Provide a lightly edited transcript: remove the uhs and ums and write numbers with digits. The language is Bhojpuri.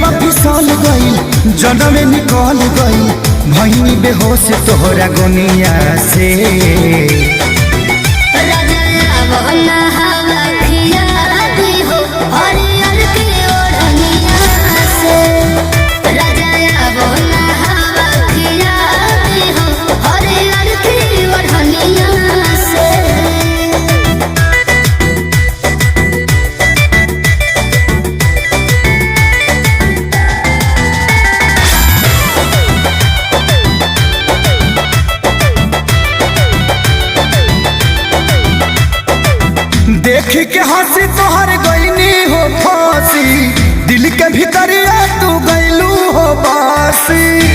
दिलवा फिसल गइल, जनम में निकल गइल, भइनी बेहोश तोहरा गोनिया से। देख के हंसी तोहर गईनी हो फांसी, दिल के भीतरिया तू गईलू हो बासी।